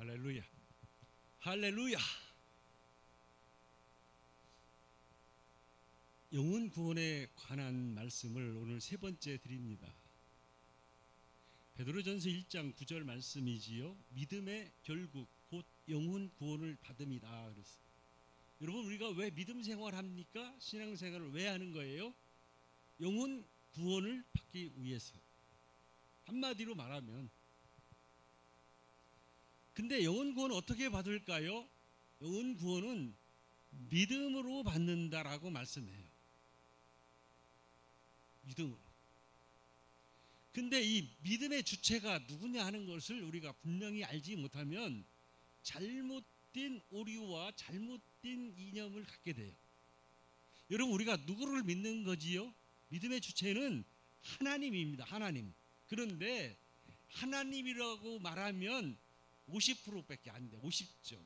할렐루야. 할렐루야. 영혼 구원에 관한 말씀을 오늘 세 번째 드립니다. 베드로전서 1장 9절 말씀이지요. 믿음의 결국 곧 영혼 구원을 받음이다 그랬어요. 여러분, 우리가 왜 믿음 생활합니까? 신앙 생활을 왜 하는 거예요? 영혼 구원을 받기 위해서. 한마디로 말하면, 근데 영혼 구원은 어떻게 받을까요? 영혼 구원은 믿음으로 받는다라고 말씀해요. 믿음으로. 근데 이 믿음의 주체가 누구냐 하는 것을 우리가 분명히 알지 못하면 잘못된 오류와 잘못된 이념을 갖게 돼요. 여러분, 우리가 누구를 믿는 거지요? 믿음의 주체는 하나님입니다. 하나님. 그런데 하나님이라고 말하면 50%밖에 안 돼. 50점.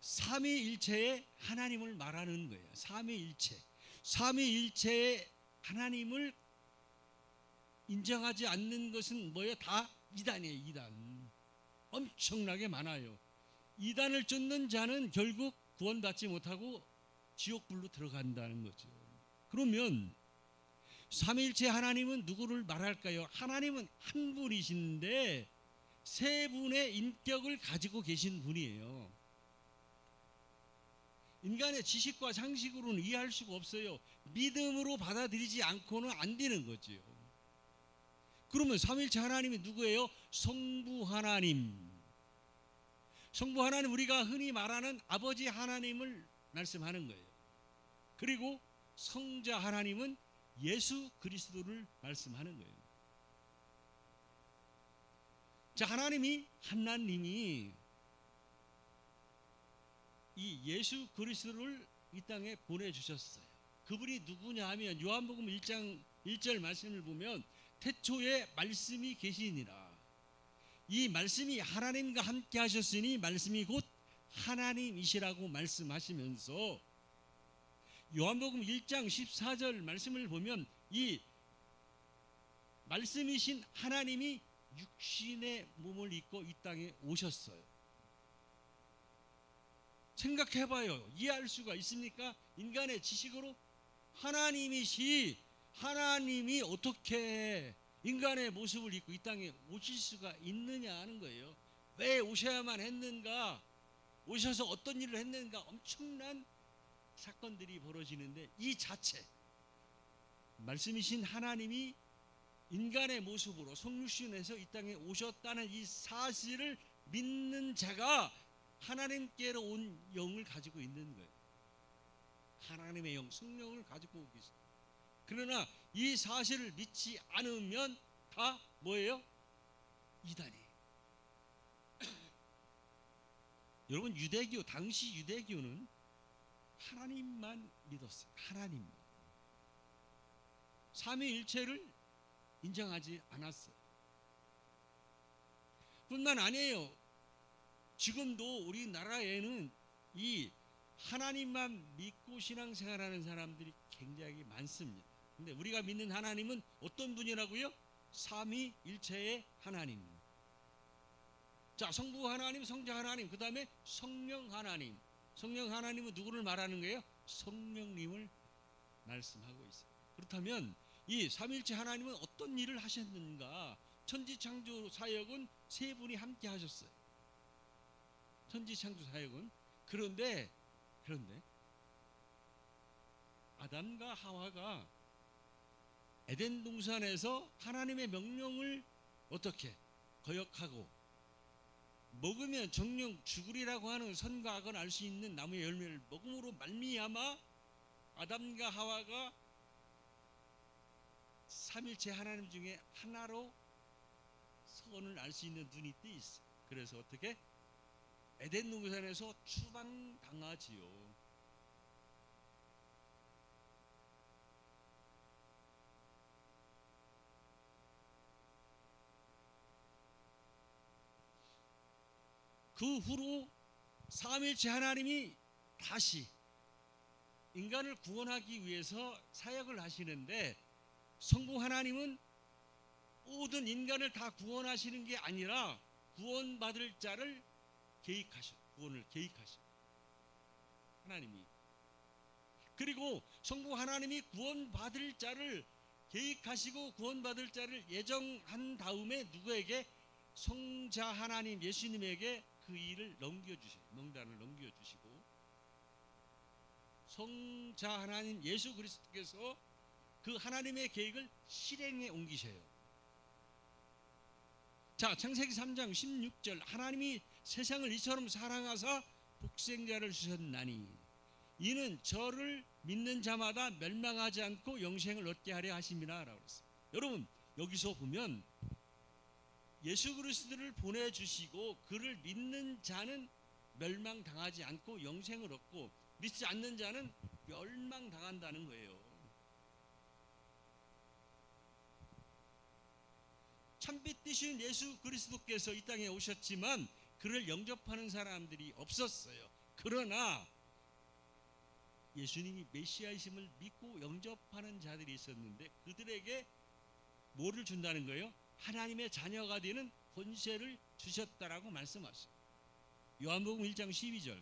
삼위일체의 하나님을 말하는 거예요. 삼위일체. 삼위일체의 하나님을 인정하지 않는 것은 뭐예요? 다 이단이에요. 이단. 엄청나게 많아요. 이단을 쫓는 자는 결국 구원받지 못하고 지옥불로 들어간다는 거죠. 그러면 삼위일체 하나님은 누구를 말할까요? 하나님은 한 분이신데 세 분의 인격을 가지고 계신 분이에요. 인간의 지식과 상식으로는 이해할 수가 없어요. 믿음으로 받아들이지 않고는 안 되는 거죠. 그러면 삼위일체 하나님이 누구예요? 성부 하나님. 성부 하나님, 우리가 흔히 말하는 아버지 하나님을 말씀하는 거예요. 그리고 성자 하나님은 예수 그리스도를 말씀하는 거예요. 자, 하나님이 이 예수 그리스도를 이 땅에 보내주셨어요. 그분이 누구냐 하면 요한복음 1장 1절 말씀을 보면 태초에 말씀이 계시니라. 이 말씀이 하나님과 함께 하셨으니 말씀이 곧 하나님이시라고 말씀하시면서 요한복음 1장 14절 말씀을 보면 이 말씀이신 하나님이 육신의 몸을 입고 이 땅에 오셨어요. 생각해봐요. 이해할 수가 있습니까? 인간의 지식으로 하나님이 어떻게 인간의 모습을 입고 이 땅에 오실 수가 있느냐 하는 거예요. 왜 오셔야만 했는가? 오셔서 어떤 일을 했는가? 엄청난 사건들이 벌어지는데 이 자체, 말씀이신 하나님이 인간의 모습으로 성육신에서 이 땅에 오셨다는 이 사실을 믿는 자가 하나님께로 온 영을 가지고 있는 거예요. 하나님의 영, 성령을 가지고 계십니다. 그러나 이 사실을 믿지 않으면 다 뭐예요? 이단이에요. 여러분, 당시 유대교는 하나님만 믿었어요. 하나님만. 삼위일체를 인정하지 않았어요. 뿐만 아니에요. 지금도 우리나라에는 이 하나님만 믿고 신앙생활하는 사람들이 굉장히 많습니다. 근데 우리가 믿는 하나님은 어떤 분이라고요? 삼위일체의 하나님. 자, 성부 하나님, 성자 하나님, 그 다음에 성령 하나님. 성령 하나님은 누구를 말하는 거예요? 성령님을 말씀하고 있어요. 그렇다면 이 삼위일체 하나님은 어떤 일을 하셨는가? 천지창조 사역은 세 분이 함께 하셨어요. 천지창조 사역은. 그런데 아담과 하와가 에덴 동산에서 하나님의 명령을 어떻게 거역하고 먹으면 정령 죽으리라고 하는 선과 악을 알 수 있는 나무의 열매를 먹음으로 말미암아 아담과 하와가 삼일체 하나님 중에 하나로 선을 알 수 있는 눈이 떼 있어. 그래서 어떻게 에덴 동산에서 추방당하지요. 그 후로 삼일체 하나님이 다시 인간을 구원하기 위해서 사역을 하시는데 성부 하나님은 모든 인간을 다 구원하시는 게 아니라 구원받을 자를 구원을 계획하셔. 하나님이. 그리고 성부 하나님이 구원받을 자를 계획하시고 구원받을 자를 예정한 다음에 누구에게? 성자 하나님 예수님에게 그 일을 넘겨주셔요. 명단을 넘겨주시고 성자 하나님 예수 그리스도께서 그 하나님의 계획을 실행에 옮기셔요. 자, 창세기 3장 16절 하나님이 세상을 이처럼 사랑하사 독생자를 주셨나니 이는 저를 믿는 자마다 멸망하지 않고 영생을 얻게 하려 하심이라 라고 했어요. 여러분 여기서 보면 예수 그리스도를 보내주시고 그를 믿는 자는 멸망당하지 않고 영생을 얻고 믿지 않는 자는 멸망당한다는 거예요. 참빛 되신 예수 그리스도께서 이 땅에 오셨지만 그를 영접하는 사람들이 없었어요. 그러나 예수님이 메시아이심을 믿고 영접하는 자들이 있었는데 그들에게 뭐를 준다는 거예요? 하나님의 자녀가 되는 권세를 주셨다라고 말씀하셨어요. 요한복음 1장 12절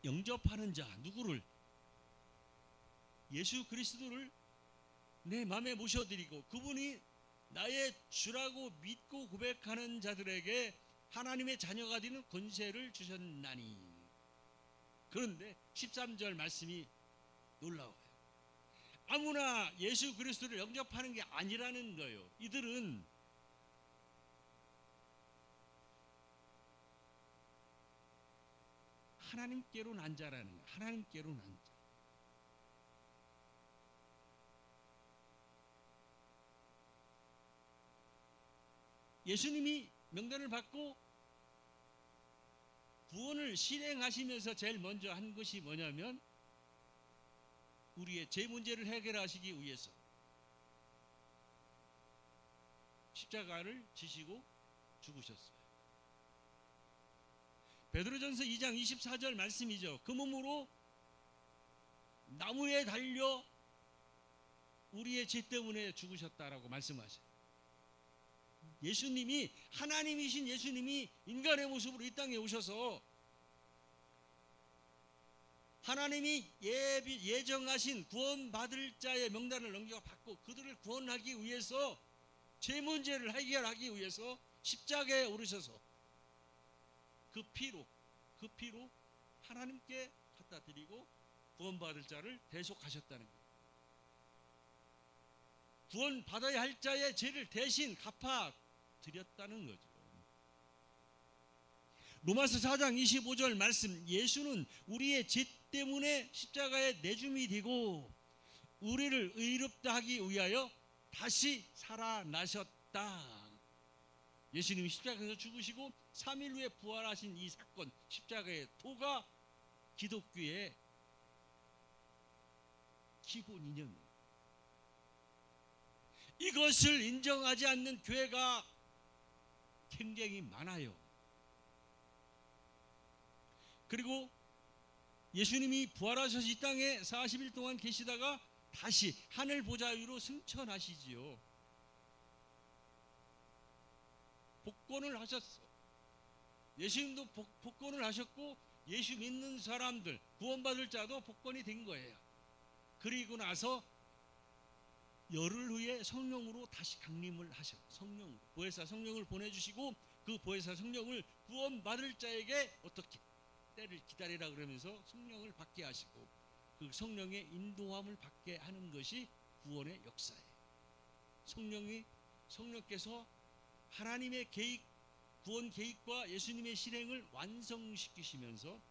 영접하는 자 누구를? 예수 그리스도를 내 마음에 모셔드리고 그분이 나의 주라고 믿고 고백하는 자들에게 하나님의 자녀가 되는 권세를 주셨나니. 그런데 13절 말씀이 놀라워요. 아무나 예수 그리스도를 영접하는 게 아니라는 거예요. 이들은 하나님께로 난 자라는 거예요. 하나님께로 난 자. 예수님이 명단을 받고 구원을 실행하시면서 제일 먼저 한 것이 뭐냐면 우리의 죄 문제를 해결하시기 위해서 십자가를 지시고 죽으셨어요. 베드로전서 2장 24절 말씀이죠. 그 몸으로 나무에 달려 우리의 죄 때문에 죽으셨다라고 말씀하셔요. 예수님이 하나님이신 예수님이 인간의 모습으로 이 땅에 오셔서 하나님이 예정하신 구원받을 자의 명단을 넘겨받고 그들을 구원하기 위해서 죄 문제를 해결하기 위해서 십자가에 오르셔서 그 피로 하나님께 갖다 드리고 구원받을 자를 대속하셨다는 거예요. 구원받아야 할 자의 죄를 대신 갚아 드렸다는 거죠. 로마서 4장 25절 말씀 예수는 우리의 죄 때문에 십자가에 내줌이 되고 우리를 의롭다 하기 위하여 다시 살아나셨다. 예수님이 십자가에서 죽으시고 3일 후에 부활하신 이 사건 십자가의 도가 기독교의 기본 이념이에요. 이것을 인정하지 않는 교회가 굉장히 많아요. 그리고 예수님이 부활하셔서 이 땅에 40일 동안 계시다가 다시 하늘 보좌 위로 승천하시지요. 복권을 하셨어. 예수님도 복권을 하셨고 예수 믿는 사람들 구원받을 자도 복권이 된 거예요. 그리고 나서 열흘 후에 성령으로 다시 강림을 하셔. 성령 보혜사 성령을 보내주시고 그 보혜사 성령을 구원받을 자에게 어떻게 때를 기다리라 그러면서 성령을 받게 하시고 그 성령의 인도함을 받게 하는 것이 구원의 역사예요. 성령께서 하나님의 계획 구원 계획과 예수님의 실행을 완성시키시면서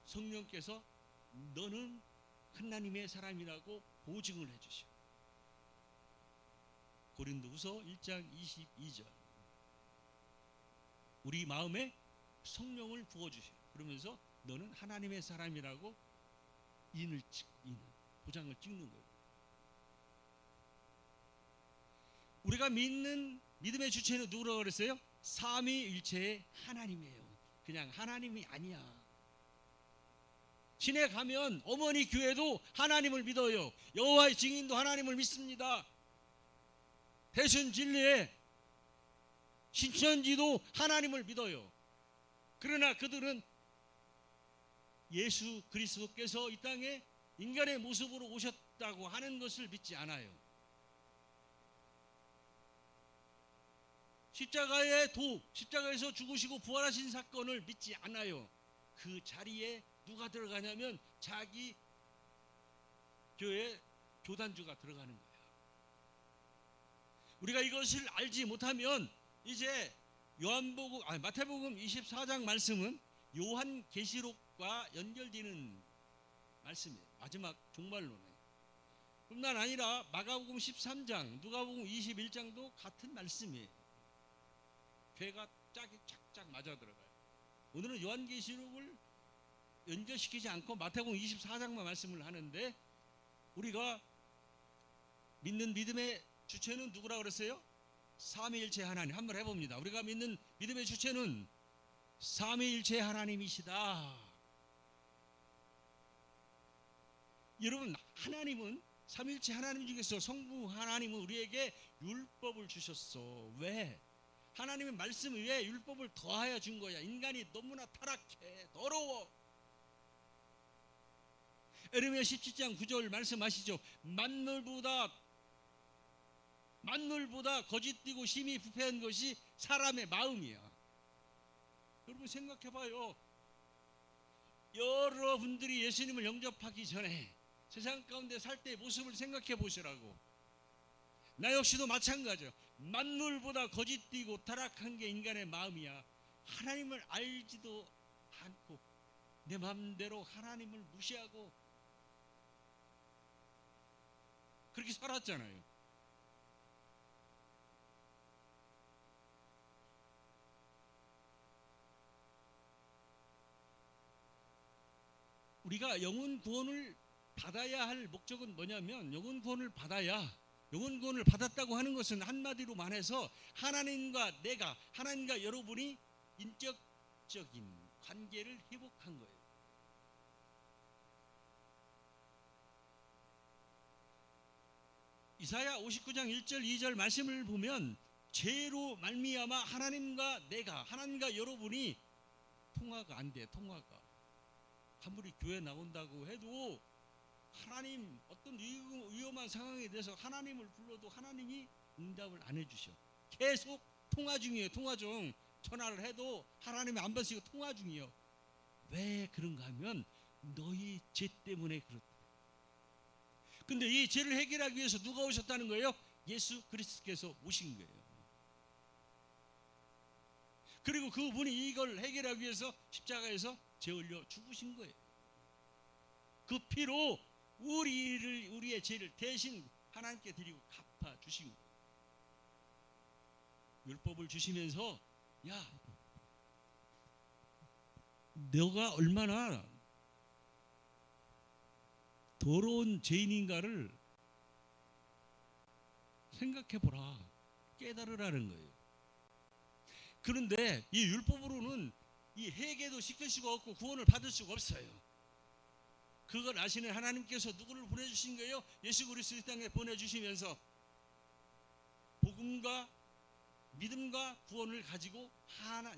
성령께서 너는 하나님의 사람이라고 보증을 해주셔. 고린도후서 1장 22절 우리 마음에 성령을 부어주셔. 그러면서 너는 하나님의 사람이라고 도장을 찍는 거예요. 우리가 믿는 믿음의 주체는 누구라고 그랬어요? 삼위일체의 하나님이에요. 그냥 하나님이 아니야. 시내 가면 어머니 교회도 하나님을 믿어요. 여호와의 증인도 하나님을 믿습니다. 대선 진리에 신천지도 하나님을 믿어요. 그러나 그들은 예수 그리스도께서 이 땅에 인간의 모습으로 오셨다고 하는 것을 믿지 않아요. 십자가의 도읍, 십자가에서 죽으시고 부활하신 사건을 믿지 않아요. 그 자리에 누가 들어가냐면 자기 교회 교단주가 들어가는 거야. 우리가 이것을 알지 못하면 이제 마태복음 24장 말씀은 요한계시록과 연결되는 말씀이에요. 마지막 종말론에. 뿐만 아니라 마가복음 13장, 누가복음 21장도 같은 말씀이에요. 괴가 짝이 짝짝 맞아 들어가요. 오늘은 요한계시록을 연결시키지 않고 마태복음 24장만 말씀을 하는데, 우리가 믿는 믿음의 주체는 누구라고 그랬어요? 삼위일체 하나님. 한번 해봅니다. 우리가 믿는 믿음의 주체는 삼위일체 하나님이시다. 여러분, 하나님은 삼위일체 하나님 중에서 성부 하나님은 우리에게 율법을 주셨어. 왜? 하나님의 말씀 위에 율법을 더하여 준 거야. 인간이 너무나 타락해, 더러워. 에레미야 17장 9절 말씀하시죠. 만물보다 거짓되고 심히 부패한 것이 사람의 마음이야. 여러분 생각해봐요. 여러분들이 예수님을 영접하기 전에 세상 가운데 살 때의 모습을 생각해 보시라고. 나 역시도 마찬가지야. 만물보다 거짓되고 타락한 게 인간의 마음이야. 하나님을 알지도 않고 내 마음대로 하나님을 무시하고 그렇게 살았잖아요. 우리가 영혼 구원을 받아야 할 목적은 뭐냐면, 영혼 구원을 받았다고 하는 것은 한마디로 말해서 하나님과 내가, 하나님과 여러분이 인격적인 관계를 회복한 거예요. 이사야 59장 1절 2절 말씀을 보면 죄로 말미암아 하나님과 내가, 하나님과 여러분이 통화가 안 돼. 통화가 아무리 교회 나온다고 해도 하나님 어떤 위험한 상황에 대해서 하나님을 불러도 하나님이 응답을 안 해주셔. 계속 통화 중이에요. 통화 중. 전화를 해도 하나님이 안 받으시고 통화 중이에요. 왜 그런가 하면 너희 죄 때문에 그렇다. 근데 이 죄를 해결하기 위해서 누가 오셨다는 거예요? 예수 그리스도께서 오신 거예요. 그리고 그분이 이걸 해결하기 위해서 십자가에서 죄 흘려 죽으신 거예요. 그 피로 우리의 죄를 대신 하나님께 드리고 갚아 주신 거예요. 율법을 주시면서 야, 너가 얼마나 더러운 죄인인가를 생각해보라. 깨달으라는 거예요. 그런데 이 율법으로는 이 회개도 시킬 수가 없고 구원을 받을 수가 없어요. 그걸 아시는 하나님께서 누구를 보내주신 거예요? 예수 그리스도 이 땅에 보내주시면서 복음과 믿음과 구원을 가지고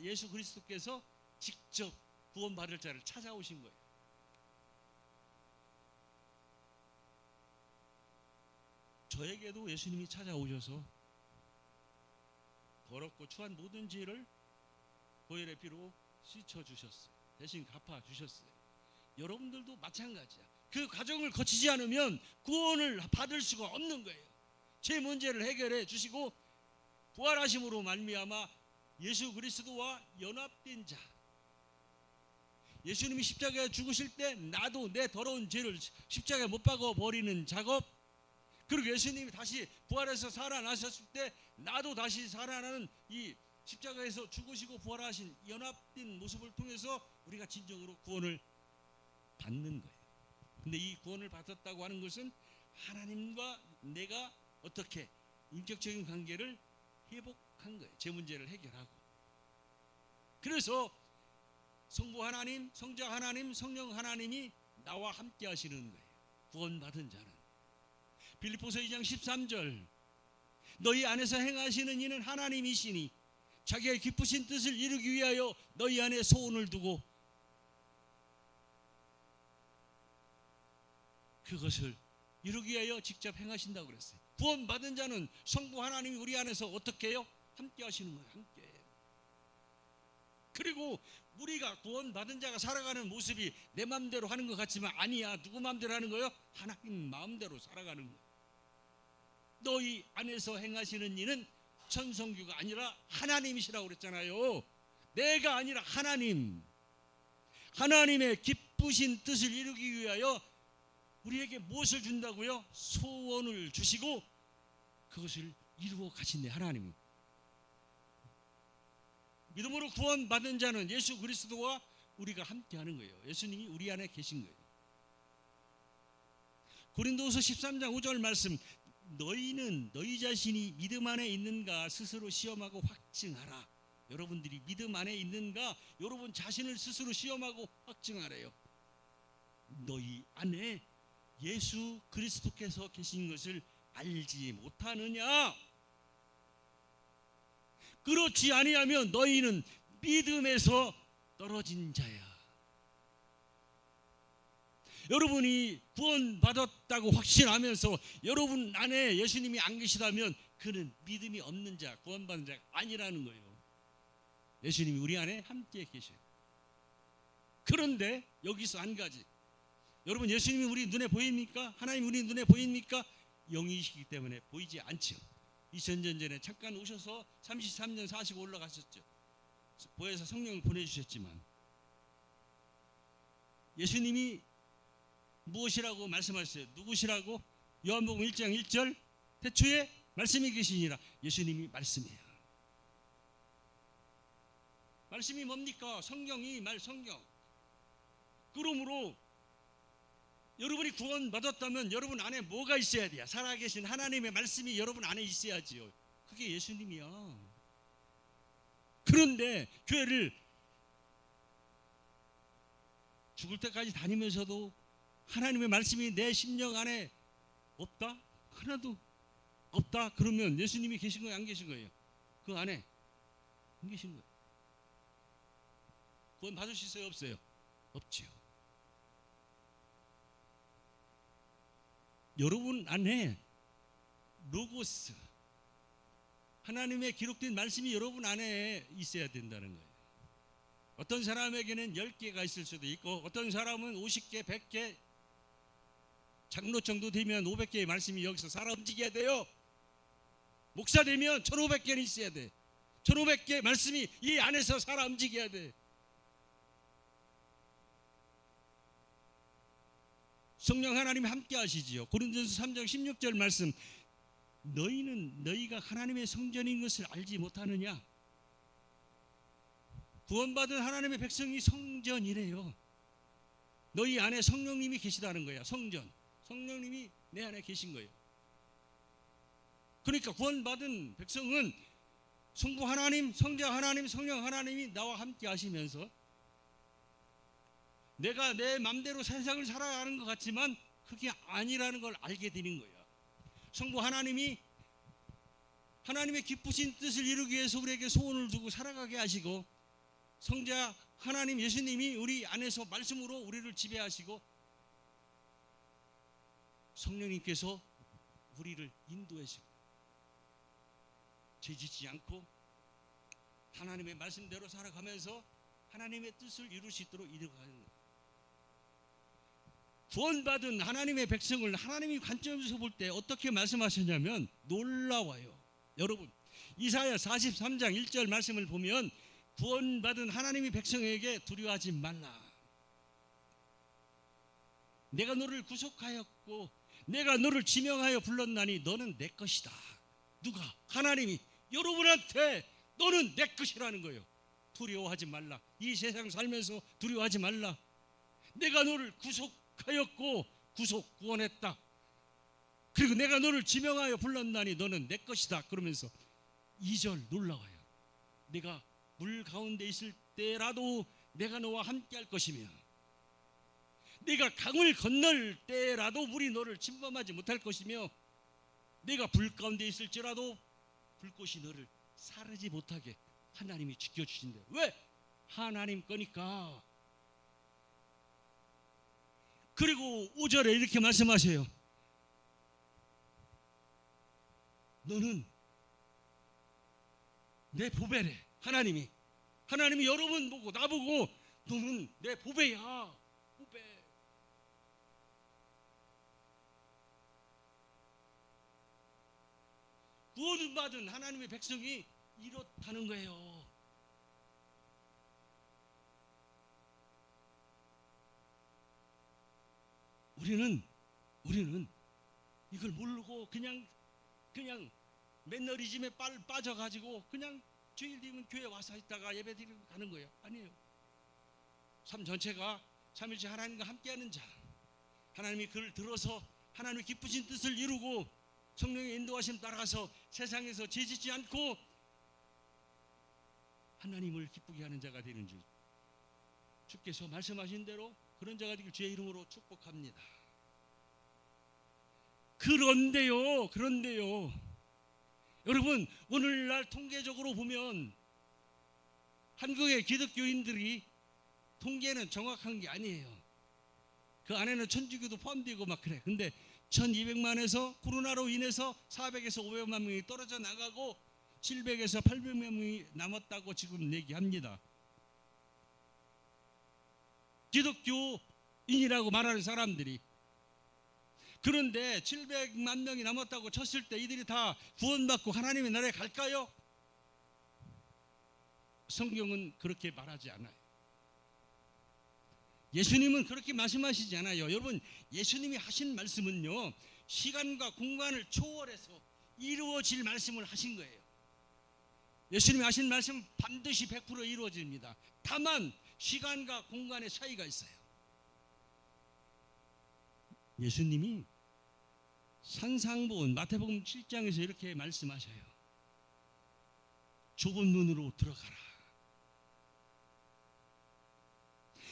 예수 그리스도께서 직접 구원받을 자를 찾아오신 거예요. 저에게도 예수님이 찾아오셔서 더럽고 추한 모든 죄를 보혈의 피로 씻어주셨어요. 대신 갚아주셨어요. 여러분들도 마찬가지야. 그 과정을 거치지 않으면 구원을 받을 수가 없는 거예요. 제 문제를 해결해 주시고 부활하심으로 말미암아 예수 그리스도와 연합된 자, 예수님이 십자가에 죽으실 때 나도 내 더러운 죄를 십자가에 못 박아 버리는 작업, 그리고 예수님이 다시 부활해서 살아나셨을 때 나도 다시 살아나는 이 십자가에서 죽으시고 부활하신 연합된 모습을 통해서 우리가 진정으로 구원을 받는 거예요. 근데 이 구원을 받았다고 하는 것은 하나님과 내가 어떻게 인격적인 관계를 회복한 거예요. 제 문제를 해결하고. 그래서 성부 하나님, 성자 하나님, 성령 하나님이 나와 함께 하시는 거예요. 구원받은 자는. 빌립보서 2장 13절 너희 안에서 행하시는 이는 하나님이시니 자기의 기쁘신 뜻을 이루기 위하여 너희 안에 소원을 두고 그것을 이루기 위하여 직접 행하신다고 그랬어요. 구원받은 자는 성부 하나님이 우리 안에서 어떻게 해요? 함께 하시는 거예요. 함께. 그리고 우리가 구원받은 자가 살아가는 모습이 내 마음대로 하는 것 같지만 아니야. 누구 마음대로 하는 거예요? 하나님 마음대로 살아가는 거예요. 너희 안에서 행하시는 이는 천성교가 아니라 하나님이시라고 그랬잖아요. 내가 아니라 하나님. 하나님의 기쁘신 뜻을 이루기 위하여 우리에게 무엇을 준다고요? 소원을 주시고 그것을 이루어 가신대 하나님이. 믿음으로 구원받은 자는 예수 그리스도와 우리가 함께하는 거예요. 예수님이 우리 안에 계신 거예요. 고린도후서 13장 5절 말씀, 너희는 너희 자신이 믿음 안에 있는가 스스로 시험하고 확증하라. 여러분들이 믿음 안에 있는가 여러분 자신을 스스로 시험하고 확증하래요. 너희 안에 예수 그리스도께서 계신 것을 알지 못하느냐? 그렇지 아니하면 너희는 믿음에서 떨어진 자야. 여러분이 구원받았다고 확신하면서 여러분 안에 예수님이 안 계시다면 그는 믿음이 없는 자, 구원받은 자가 아니라는 거예요. 예수님이 우리 안에 함께 계셔요. 그런데 여기서 한 가지, 여러분 예수님이 우리 눈에 보입니까? 하나님 우리 눈에 보입니까? 영이시기 때문에 보이지 않죠. 2000년 전에 잠깐 오셔서 33년 40 올라가셨죠. 보혜사 성령을 보내주셨지만 예수님이 무엇이라고 말씀하셨어요? 누구시라고? 요한복음 1장 1절 태초에 말씀이 계시니라. 예수님이 말씀이에요. 말씀이 뭡니까? 성경이 성경. 그러므로 여러분이 구원받았다면 여러분 안에 뭐가 있어야 돼요? 살아계신 하나님의 말씀이 여러분 안에 있어야지요. 그게 예수님이야. 그런데 교회를 죽을 때까지 다니면서도 하나님의 말씀이 내 심령 안에 없다? 하나도 없다? 그러면 예수님이 계신 거예요? 안 계신 거예요? 그 안에 안 계신 거예요. 구원 받을 수 있어요? 없어요? 없지요. 여러분 안에 로고스, 하나님의 기록된 말씀이 여러분 안에 있어야 된다는 거예요. 어떤 사람에게는 10개가 있을 수도 있고 어떤 사람은 50개, 100개, 장로 정도 되면 500개의 말씀이 여기서 살아 움직여야 돼요. 목사 되면 1500개는 있어야 돼. 1500개의 말씀이 이 안에서 살아 움직여야 돼. 성령 하나님이 함께 하시지요. 고린도전서 3장 16절 말씀, 너희는 너희가 하나님의 성전인 것을 알지 못하느냐? 구원받은 하나님의 백성이 성전이래요. 너희 안에 성령님이 계시다는 거야. 성전. 성령님이 내 안에 계신 거예요. 그러니까 구원받은 백성은 성부 하나님, 성자 하나님, 성령 하나님이 나와 함께 하시면서 내가 내 맘대로 세상을 살아가는 것 같지만 그게 아니라는 걸 알게 되는 거야. 성부 하나님이 하나님의 기쁘신 뜻을 이루기 위해서 우리에게 소원을 두고 살아가게 하시고 성자 하나님 예수님이 우리 안에서 말씀으로 우리를 지배하시고 성령님께서 우리를 인도하시고 죄짓지 않고 하나님의 말씀대로 살아가면서 하나님의 뜻을 이룰 수 있도록 이루어가는 거예요. 구원받은 하나님의 백성을 하나님이 관점에서 볼 때 어떻게 말씀하셨냐면 놀라워요. 여러분 이사야 43장 1절 말씀을 보면 구원받은 하나님의 백성에게 두려워하지 말라. 내가 너를 구속하였고 내가 너를 지명하여 불렀나니 너는 내 것이다. 누가? 하나님이 여러분한테 너는 내 것이라는 거예요. 두려워하지 말라. 이 세상 살면서 두려워하지 말라. 내가 너를 구속하였고 구원했다. 그리고 내가 너를 지명하여 불렀나니 너는 내 것이다. 그러면서 2절 놀라워요. 내가 물 가운데 있을 때라도 내가 너와 함께 할 것이며 내가 강을 건널 때라도 물이 너를 침범하지 못할 것이며 내가 불 가운데 있을지라도 불꽃이 너를 사르지 못하게 하나님이 지켜주신대. 왜? 하나님 거니까. 그리고 5절에 이렇게 말씀하세요. 너는 내 보배래. 하나님이 여러분 보고 나보고 너는 내 보배야. 보배. 구원 받은 하나님의 백성이 이렇다는 거예요. 우리는 이걸 모르고 그냥 맨너리즘에 빠져가지고 그냥 주일 되면 교회 와서 있다가 예배 드리고 가는 거예요. 아니에요. 삶 전체가 삼일째 하나님과 함께하는 자, 하나님이 그를 들어서 하나님의 기쁘신 뜻을 이루고 성령의 인도하심 따라가서 세상에서 죄짓지 않고 하나님을 기쁘게 하는 자가 되는 줄 주께서 말씀하신 대로 그런 자가 되길 주의 이름으로 축복합니다. 그런데요, 여러분, 오늘날 통계적으로 보면 한국의 기독교인들이 통계는 정확한 게 아니에요. 그 안에는 천주교도 포함되고 막 그래. 근데 1200만에서 코로나로 인해서 400에서 500만 명이 떨어져 나가고 700에서 800만 명이 남았다고 지금 얘기합니다. 기독교인이라고 말하는 사람들이. 그런데 700만 명이 남았다고 쳤을 때 이들이 다 구원받고 하나님의 나라에 갈까요? 성경은 그렇게 말하지 않아요. 예수님은 그렇게 말씀하시지 않아요. 여러분, 예수님이 하신 말씀은요, 시간과 공간을 초월해서 이루어질 말씀을 하신 거예요. 예수님이 하신 말씀은 반드시 100% 이루어집니다. 다만 시간과 공간의 차이가 있어요. 예수님이 산상보훈 마태복음 7장에서 이렇게 말씀하셔요. 좁은 문으로 들어가라.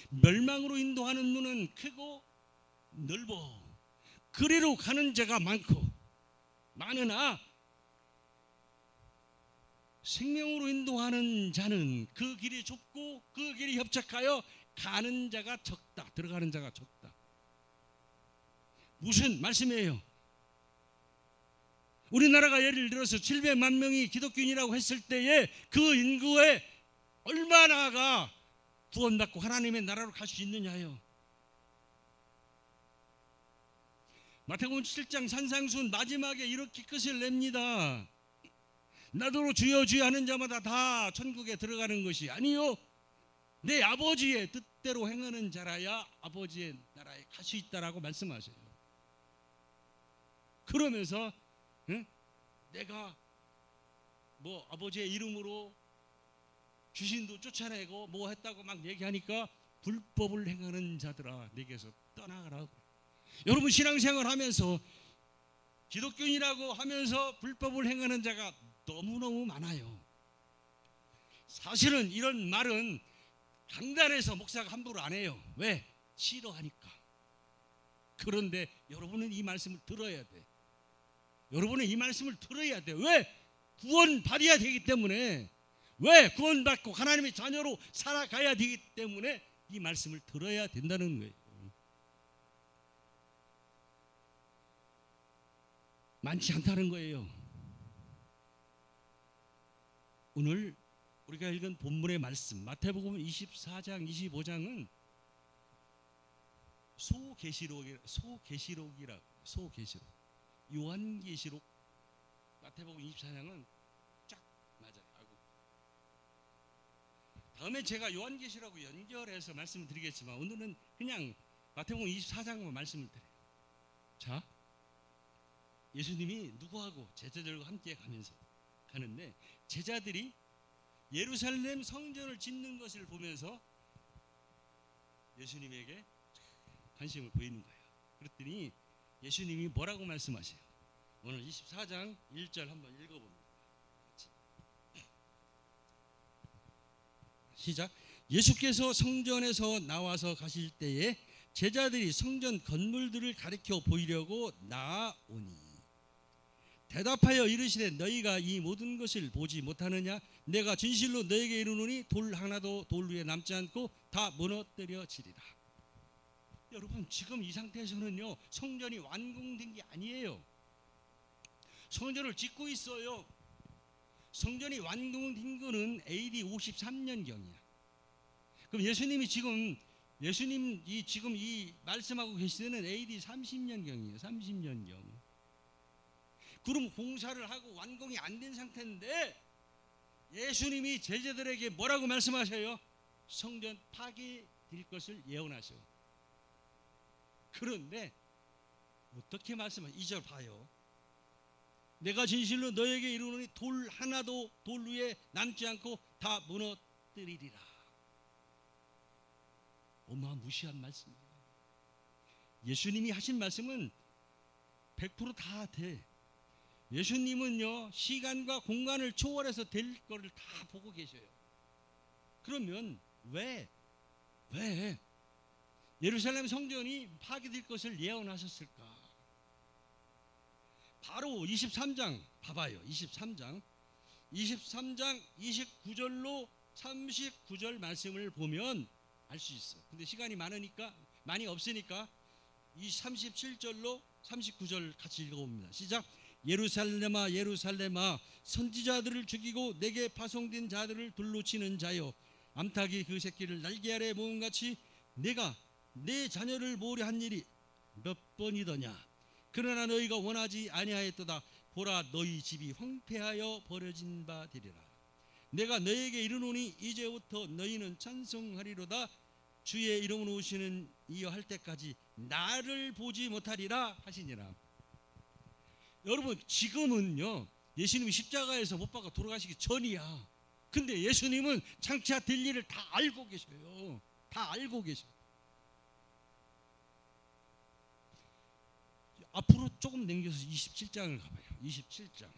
멸망으로 인도하는 문은 크고 넓어 그리로 가는 자가 많으나 생명으로 인도하는 자는 그 길이 좁고 그 길이 협착하여 가는 자가 적다. 들어가는 자가 적다. 무슨 말씀이에요? 우리나라가 예를 들어서 700만 명이 기독교인이라고 했을 때에 그 인구에 얼마나가 구원받고 하나님의 나라로 갈 수 있느냐요. 마태복음 7장 산상수훈 마지막에 이렇게 끝을 냅니다. 나더러 주여 주여 하는 자마다 다 천국에 들어가는 것이 아니요 내 아버지의 뜻대로 행하는 자라야 아버지의 나라에 갈 수 있다라고 말씀하세요. 그러면서 내가 뭐 아버지의 이름으로 귀신도 쫓아내고 뭐 했다고 막 얘기하니까 불법을 행하는 자들아 내게서 떠나가라고. 여러분, 신앙생활 하면서 기독교인이라고 하면서 불법을 행하는 자가 너무너무 많아요. 사실은 이런 말은 강단에서 목사가 함부로 안 해요. 왜? 싫어하니까. 그런데 여러분은 이 말씀을 들어야 돼. 여러분은 이 말씀을 들어야 돼. 왜? 구원받아야 되기 때문에. 왜? 구원받고 하나님의 자녀로 살아가야 되기 때문에 이 말씀을 들어야 된다는 거예요. 많지 않다는 거예요. 오늘 우리가 읽은 본문의 말씀 마태복음 24장 25장은 소계시록 요한계시록 마태복음 24장은 쫙 맞아요. 다음에 제가 요한계시록하고 연결해서 말씀을 드리겠지만 오늘은 그냥 마태복음 24장만 말씀을 드려요. 자, 예수님이 누구하고 제자들과 함께 가는데 제자들이 예루살렘 성전을 짓는 것을 보면서 예수님에게 관심을 보이는 거예요. 그랬더니 예수님이 뭐라고 말씀하세요? 오늘 24장 1절 한번 읽어봅니다. 시작. 예수께서 성전에서 나와서 가실 때에 제자들이 성전 건물들을 가리켜 보이려고 나아오니 대답하여 이르시되 너희가 이 모든 것을 보지 못하느냐? 내가 진실로 너에게 이르노니 돌 하나도 돌 위에 남지 않고 다 무너뜨려지리라. 여러분, 지금 이 상태에서는요, 성전이 완공된 게 아니에요. 성전을 짓고 있어요. 성전이 완공된 거는 AD 53년경이야. 그럼 예수님이 지금 이 말씀하고 계시는 AD 30년경이에요. 30년경. 그럼 공사를 하고 완공이 안 된 상태인데 예수님이 제자들에게 뭐라고 말씀하셔요? 성전 파괴될 것을 예언하셔. 그런데 어떻게 말씀하세요? 2절 봐요. 내가 진실로 너에게 이르노니 돌 하나도 돌 위에 남지 않고 다 무너뜨리리라. 어마무시한 말씀이에요. 예수님이 하신 말씀은 100% 다 돼. 예수님은요, 시간과 공간을 초월해서 될 거를 다 보고 계셔요. 그러면 왜 예루살렘 성전이 파괴될 것을 예언하셨을까? 바로 23장 봐봐요. 23장 29절로 39절 말씀을 보면 알 수 있어. 근데 시간이 많이 없으니까 이 37절로 39절 같이 읽어봅니다. 시작. 예루살렘아 예루살렘아 선지자들을 죽이고 내게 파송된 자들을 돌로 치는 자여, 암탉이 그 새끼를 날개 아래 모음같이 내가 내 자녀를 모으려 한 일이 몇 번이더냐. 그러나 너희가 원하지 아니하였도다. 보라, 너희 집이 황폐하여 버려진 바 되리라. 내가 너희에게 이르노니 이제부터 너희는 찬송하리로다. 주의 이름으로 오시는 이여 할 때까지 나를 보지 못하리라 하시니라. 여러분, 지금은요, 예수님이 십자가에서 못 박아 돌아가시기 전이야. 근데 예수님은 장차 될 일을 다 알고 계셔요. 다 알고 계셔. 앞으로 조금 넘겨서 27장을 가봐요. 27장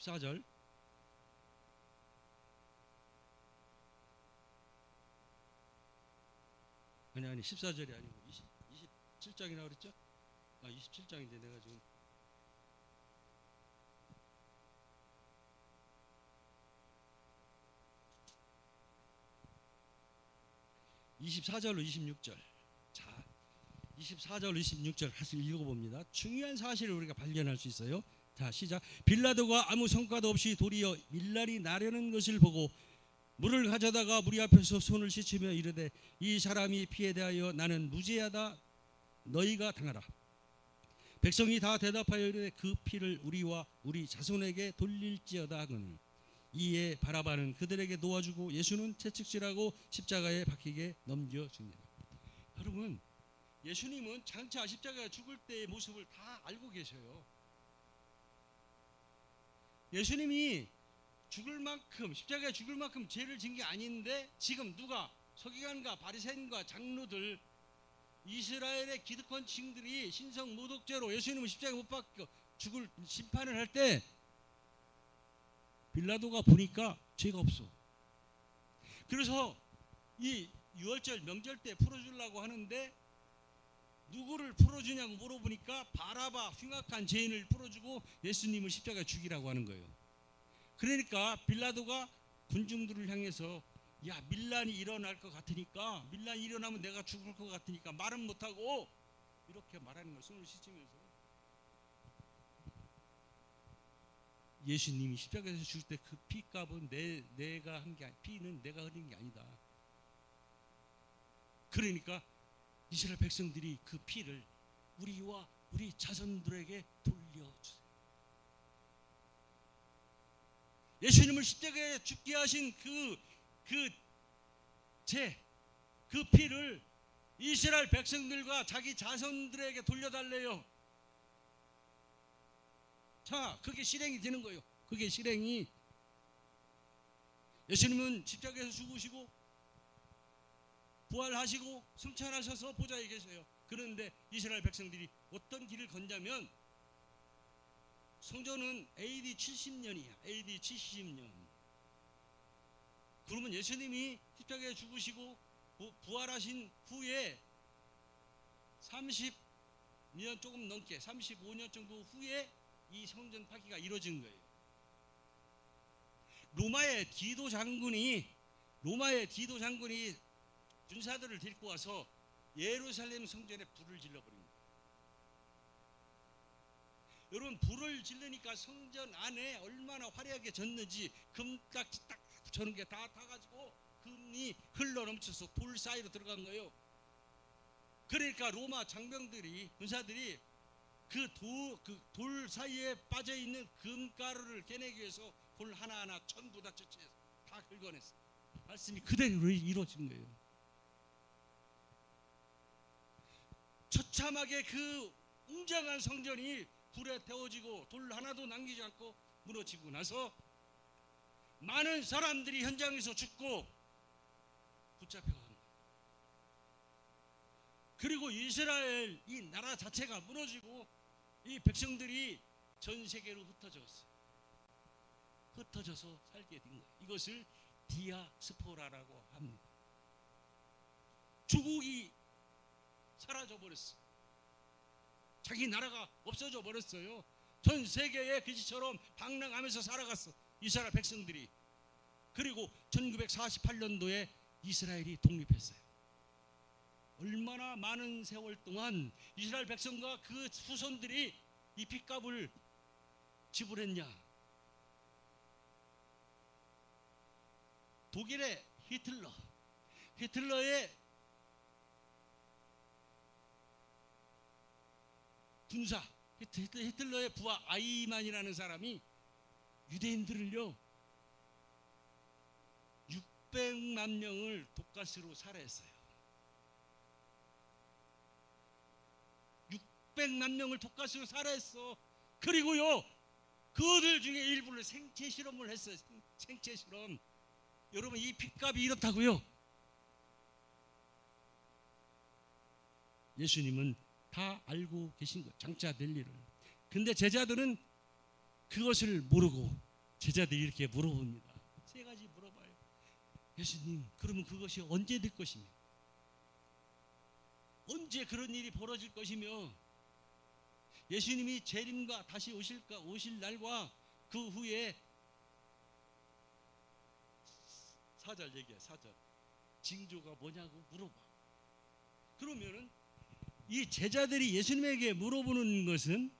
14절. 아니 14절이 아니고 27장이라고 그랬죠? 27장인데 내가 지금 24절로 26절. 자, 24절 26절 같이 읽어봅니다. 중요한 사실을 우리가 발견할 수 있어요. 자, 시작. 빌라도가 아무 성과도 없이 도리어 밀날이 나려는 것을 보고 물을 가져다가 무리 앞에서 손을 씻으며 이르되 이 사람이 피에 대하여 나는 무죄하다. 너희가 당하라. 백성이 다 대답하여 이르되 그 피를 우리와 우리 자손에게 돌릴지어다 하거늘. 이에 바라바는 그들에게 놓아주고 예수는 채찍질하고 십자가에 박히게 넘겨줍니다. 여러분, 예수님은 장차 십자가에 죽을 때의 모습을 다 알고 계셔요. 예수님이 죽을 만큼, 십자가에 죽을 만큼 죄를 진 게 아닌데 지금 누가, 서기관과 바리새인과 장로들, 이스라엘의 기득권층들이 신성 모독죄로 예수님을 십자가에 못 박혀 죽을 심판을 할 때 빌라도가 보니까 죄가 없어. 그래서 이 유월절 명절 때 풀어주려고 하는데 누구를 풀어주냐고 물어보니까 바라바 흉악한 죄인을 풀어주고 예수님을 십자가에 죽이라고 하는 거예요. 그러니까 빌라도가 군중들을 향해서 야, 밀란이 일어날 것 같으니까, 밀란이 일어나면 내가 죽을 것 같으니까 말은 못하고 이렇게 말하는 걸 손을 씻으면서, 예수님이 십자가에서 죽을 때 그 피값은 내가 한 게, 피는 내가 흘린 게 아니다. 그러니까 이스라엘 백성들이 그 피를 우리와 우리 자손들에게 돌려주세요. 예수님을 십자가에 죽게 하신 그 피를 이스라엘 백성들과 자기 자손들에게 돌려달래요. 자, 그게 실행이 되는 거예요. 그게 실행이. 예수님은 십자가에서 죽으시고 부활하시고 승천하셔서 보좌에 계세요. 그런데 이스라엘 백성들이 어떤 길을 건자면 성전은 AD 70년이야. AD 70년. 그러면 예수님이 십자가에 죽으시고 부활하신 후에 30년 조금 넘게 35년 정도 후에 이 성전 파기가 이루어진 거예요. 로마의 디도 장군이 군사들을 데리고 와서 예루살렘 성전에 불을 질러버립니다. 여러분, 불을 질르니까 성전 안에 얼마나 화려하게 졌는지 금딱지 딱 저런 게 다 타가지고 금이 흘러넘쳐서 돌 사이로 들어간 거예요. 그러니까 로마 장병들이, 군사들이 그 돌 사이에 빠져있는 금가루를 깨내기 위해서 돌 하나하나 전부 다 처치해서 다 긁어냈어요. 말씀이 그대로 이루어진 거예요. 처참하게 그 웅장한 성전이 불에 태워지고 돌 하나도 남기지 않고 무너지고 나서 많은 사람들이 현장에서 죽고 붙잡혀간 거예요. 그리고 이스라엘 이 나라 자체가 무너지고 이 백성들이 전 세계로 흩어져서 살게 된 거예요. 이것을 디아스포라라고 합니다. 조국이 사라져 버렸어요. 자기 나라가 없어져 버렸어요. 전 세계에 그지처럼 방랑하면서 살아갔어, 이스라엘 백성들이. 그리고 1948년도에 이스라엘이 독립했어요. 얼마나 많은 세월 동안 이스라엘 백성과 그 후손들이 이 핏값을 지불했냐. 독일의 히틀러의 군사, 히틀러의 부하 아이만이라는 사람이 유대인들을요 600만 명을 독가스로 살해했어요. 600만 명을 독가스로 살해했어. 그리고요 그들 중에 일부를 생체 실험을 했어요. 생체 실험. 여러분, 이 핏값이 이렇다고요. 예수님은 다 알고 계신 거예요, 장차 될 일을. 근데 제자들은 그것을 모르고 제자들이 이렇게 물어봅니다. 세 가지 물어봐요. 예수님, 그러면 그것이 언제 될 것이며, 언제 그런 일이 벌어질 것이며, 예수님이 재림과 다시 오실 날과 그 후에 4절 얘기해. 4절 징조가 뭐냐고 물어봐. 그러면은 이 제자들이 예수님에게 물어보는 것은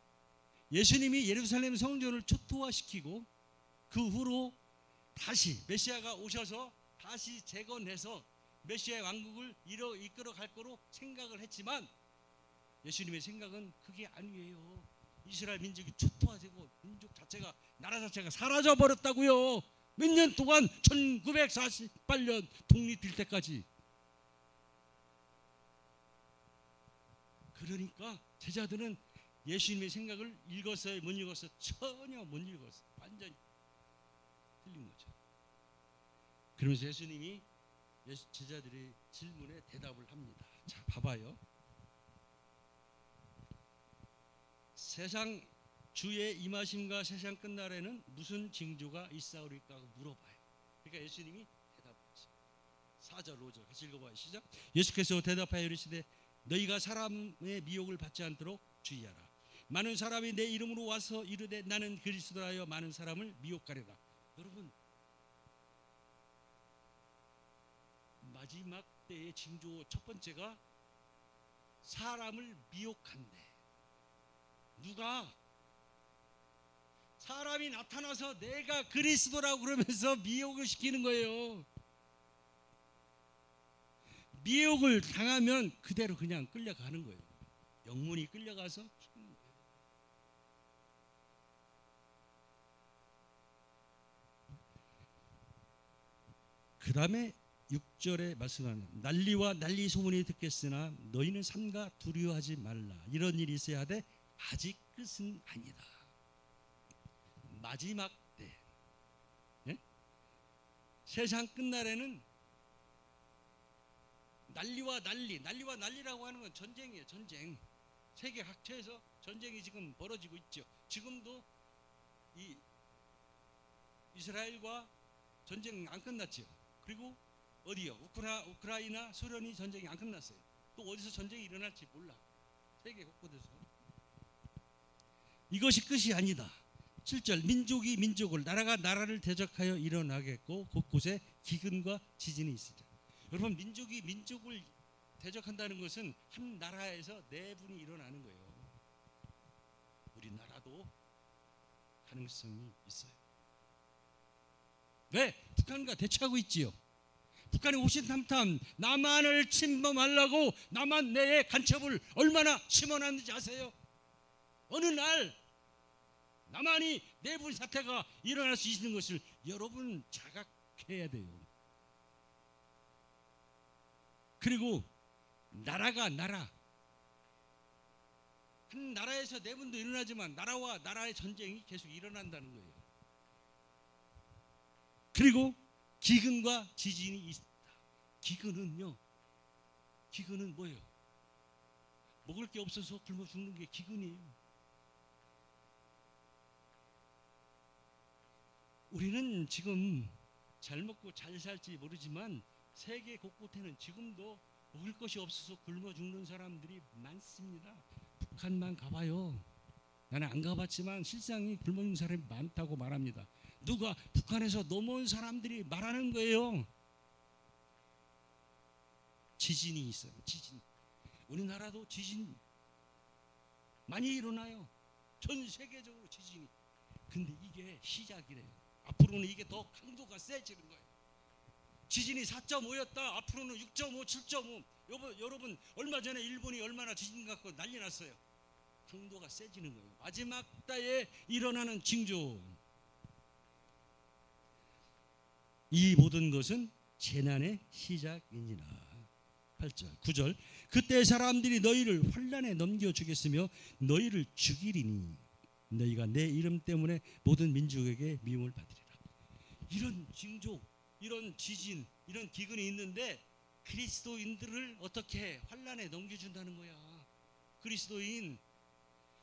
예수님이 예루살렘 성전을 초토화시키고 그 후로 다시 메시아가 오셔서 다시 재건해서 메시아의 왕국을 이끌어 갈 거로 생각을 했지만, 예수님의 생각은 그게 아니에요. 이스라엘 민족이 초토화되고 민족 자체가, 나라 자체가 사라져 버렸다고요. 몇 년 동안 1948년 독립될 때까지. 그러니까 제자들은 예수님의 생각을 읽었어요, 못 읽었어요? 전혀 못 읽었어요. 완전히 틀린 거죠. 그러면서 예수님이 제자들의 질문에 대답을 합니다. 자, 봐봐요. 세상 주의 임하심과 세상 끝날에는 무슨 징조가 있사오리까 하고 물어봐요. 그러니까 예수님이 대답하죠. 4절 5절 같이 읽어봐요. 시작. 예수께서 대답하여 이르시되 너희가 사람의 미혹을 받지 않도록 주의하라. 많은 사람이 내 이름으로 와서 이르되 나는 그리스도라 하여 많은 사람을 미혹하리라. 여러분, 마지막 때의 징조 첫 번째가 사람을 미혹한대. 누가? 사람이 나타나서 내가 그리스도라고 그러면서 미혹을 시키는 거예요. 미혹을 당하면 그대로 그냥 끌려가는 거예요. 영문이 끌려가서 죽는 거예요. 그 다음에 6절에 말씀하는 난리와 난리 소문이 듣겠으나 너희는 삼가 두려워하지 말라. 이런 일이 있어야 하되 아직 끝은 아니다. 마지막 때, 예? 세상 끝날에는 난리와 난리라고 하는 건 전쟁이에요. 전쟁. 세계 각처에서 전쟁이 지금 벌어지고 있죠. 지금도 이 이스라엘과 전쟁 안 끝났죠. 그리고 어디요? 우크라이나 소련이 전쟁이 안 끝났어요. 또 어디서 전쟁이 일어날지 몰라. 세계 곳곳에서. 이것이 끝이 아니다. 7절 민족이 민족을, 나라가 나라를 대적하여 일어나겠고 곳곳에 기근과 지진이 있으리라. 여러분, 민족이 민족을 대적한다는 것은 한 나라에서 내분이 일어나는 거예요. 우리나라도 가능성이 있어요. 왜? 북한과 대치하고 있지요. 북한이 호신탐탐 남한을 침범하려고 남한 내에 간첩을 얼마나 심어놨는지 아세요? 어느 날 남한이 내분 사태가 일어날 수 있는 것을 여러분 자각해야 돼요. 그리고 나라가 나라, 한 나라에서 내분도 일어나지만 나라와 나라의 전쟁이 계속 일어난다는 거예요. 그리고 기근과 지진이 있다. 기근은요, 기근은 뭐예요? 먹을 게 없어서 굶어 죽는 게 기근이에요. 우리는 지금 잘 먹고 잘 살지 모르지만 세계 곳곳에는 지금도 먹을 것이 없어서 굶어 죽는 사람들이 많습니다. 북한만 가봐요. 나는 안 가봤지만 실상이 굶어 죽는 사람이 많다고 말합니다. 누가? 북한에서 넘어온 사람들이 말하는 거예요. 지진이 있어요. 지진. 우리나라도 지진 많이 일어나요. 전 세계적으로 지진이. 근데 이게 시작이래요. 앞으로는 이게 더 강도가 세지는 거예요. 지진이 4.5였다. 앞으로는 6.5, 7.5. 여러분 얼마 전에 일본이 얼마나 지진 갖고 난리 났어요. 강도가 세지는 거예요. 마지막 때에 일어나는 징조. 이 모든 것은 재난의 시작이니라. 8절, 9절. 그때 사람들이 너희를 환난에 넘겨주겠으며 너희를 죽이리니 너희가 내 이름 때문에 모든 민족에게 미움을 받으리라. 이런 징조, 이런 지진, 이런 기근이 있는데 그리스도인들을 어떻게 환난에 넘겨준다는 거야. 그리스도인,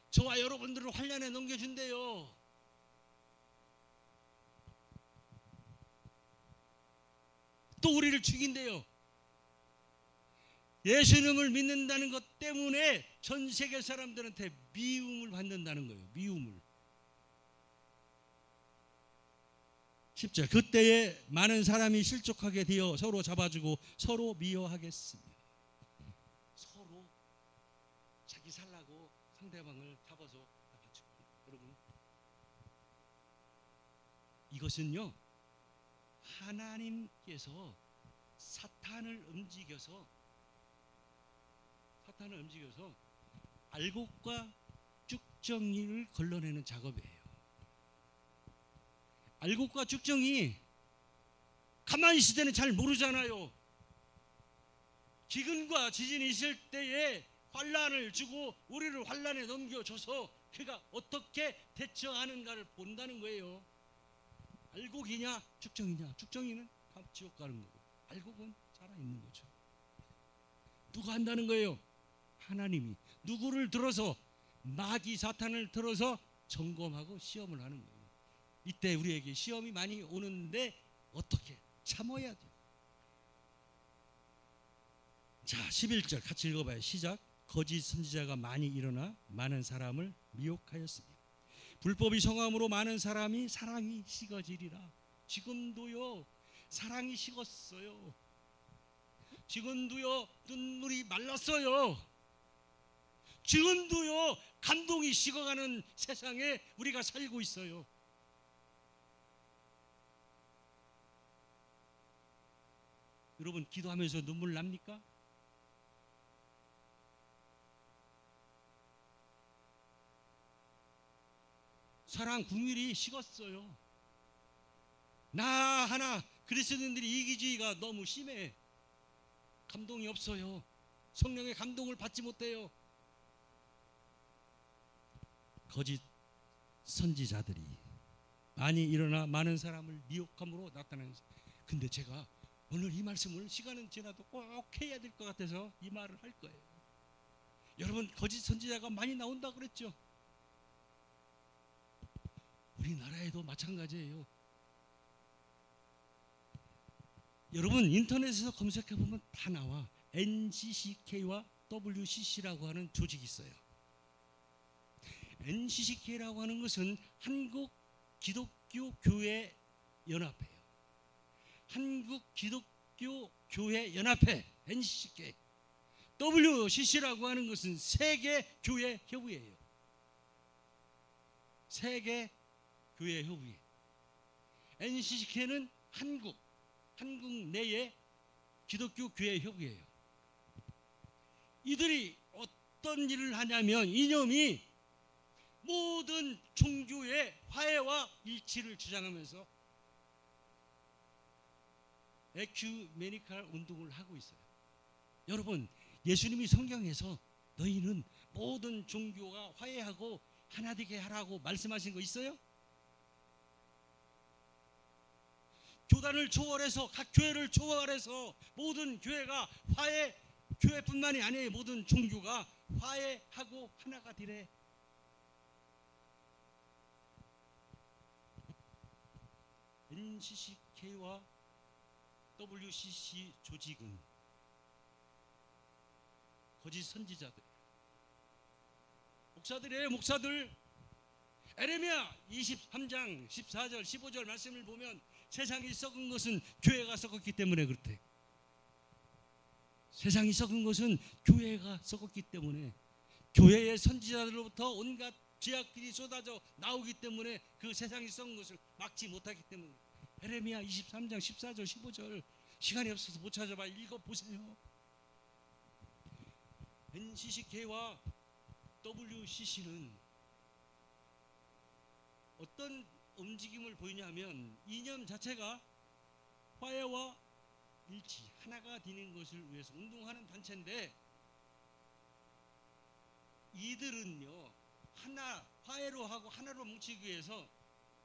저와 여러분들을 환난에 넘겨준대요. 또 우리를 죽인대요. 예수님을 믿는다는 것 때문에 전 세계 사람들한테 미움을 받는다는 거예요. 미움을. 10절. 그때에 많은 사람이 실족하게 되어 서로 잡아주고 서로 미워하겠으며. 서로 자기 살라고 상대방을 잡아서 잡아주고. 여러분, 이것은요, 하나님께서 사탄을 움직여서 알곡과 쭉정이를 걸러내는 작업이에요. 알곡과 쭉정이 가만히 있을 때는 잘 모르잖아요. 기근과 지진이 있을 때에 환난을 주고 우리를 환난에 넘겨줘서 그가 어떻게 대처하는가를 본다는 거예요. 알곡이냐 쭉정이냐. 쭉정이는 지옥 가는 거고 알곡은 살아있는 거죠. 누가 한다는 거예요? 하나님이. 누구를 들어서? 마귀 사탄을 들어서 점검하고 시험을 하는 거예요. 이때 우리에게 시험이 많이 오는데 어떻게 참아야 돼요. 자, 11절 같이 읽어봐요. 시작. 거짓 선지자가 많이 일어나 많은 사람을 미혹하였으며 불법이 성함으로 많은 사람이 사랑이 식어지리라. 지금도요, 사랑이 식었어요. 지금도요, 눈물이 말랐어요. 지금도요, 감동이 식어가는 세상에 우리가 살고 있어요. 여러분, 기도하면서 눈물 납니까? 사랑 국률이 식었어요. 나 하나 그리스도인들이 이기주의가 너무 심해. 감동이 없어요. 성령의 감동을 받지 못해요. 거짓 선지자들이 많이 일어나 많은 사람을 미혹함으로 나타나는. 근데 제가 오늘 이 말씀을 시간은 지나도 꼭 해야 될 것 같아서 이 말을 할 거예요. 여러분, 거짓 선지자가 많이 나온다고 그랬죠. 우리나라에도 마찬가지예요. 여러분 인터넷에서 검색해 보면 다 나와. NCCK와 WCC라고 하는 조직이 있어요. NCCK라고 하는 것은 한국 기독교 교회 연합회예요. 한국 기독교 교회 연합회 NCCK. WCC라고 하는 것은 세계 교회 협의회예요. 세계 교회 협의회. NCCK는 한국 내의 기독교 교회 협의회예요. 이들이 어떤 일을 하냐면 이념이 모든 종교의 화해와 일치를 주장하면서 에큐메니칼 운동을 하고 있어요. 여러분, 예수님이 성경에서 너희는 모든 종교가 화해하고 하나 되게 하라고 말씀하신 거 있어요? 교단을 초월해서 각 교회를 초월해서 모든 교회가 화해, 교회뿐만이 아니에요. 모든 종교가 화해하고 하나가 되래. NCCK와 WCC 조직은 거짓 선지자들, 목사들이에요. 목사들. 에레미야 23장 14절 15절 말씀을 보면 세상이 썩은 것은 교회가 썩었기 때문에 그렇대. 세상이 썩은 것은 교회가 썩었기 때문에, 교회의 선지자들로부터 온갖 죄악들이 쏟아져 나오기 때문에 그 세상이 썩은 것을 막지 못하기 때문에. 에레미야 23장 14절 15절 시간이 없어서 못 찾아봐. 읽어보세요. NCCK와 WCC는 어떤 움직임을 보이냐면 이념 자체가 화해와 일치, 하나가 되는 것을 위해서 운동하는 단체인데, 이들은요 하나, 화해로 하고 하나로 뭉치기 위해서